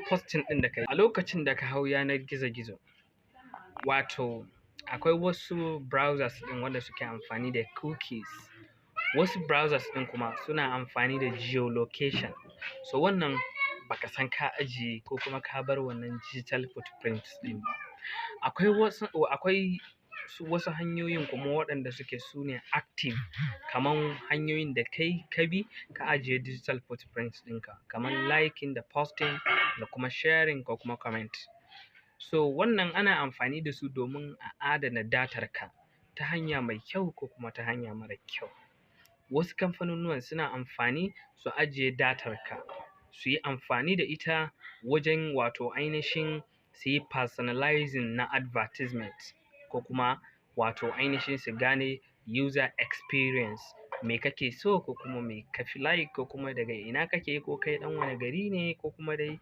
posting ɗin da ka yi a lokacin da ka hau yanar gizo-gizo. Wato akwai wasu browsers ɗin wanda suke amfani da cookies, wasu browsers ɗin kuma suna amfani da geolocation. So wannan baka san ka ajiye ko kuma ka bar wannan digital footprint ɗin ba. Akwai wasu hanyoyin kuma waɗanda suke su ne active, kaman hanyoyin da kai ka bi ka ajiye digital footprint ɗinka, kaman liking da posting da kuma sharing ko kuma comment. So wannan ana amfani da su domin a adana datar ka ta hanya mai kyau ko kuma ta hanya mara kyau. Wasu kamfanunnuwan suna amfani su ajiye datar ka, su yi amfani da ita wajen wato ainihin su yi personalizing na advertisement ko kuma wato ainihin su gane user experience, me kake so ko kuma me ka fi like ko kuma daga ina kake, ko kai ɗan wane gari ne, ko kuma dai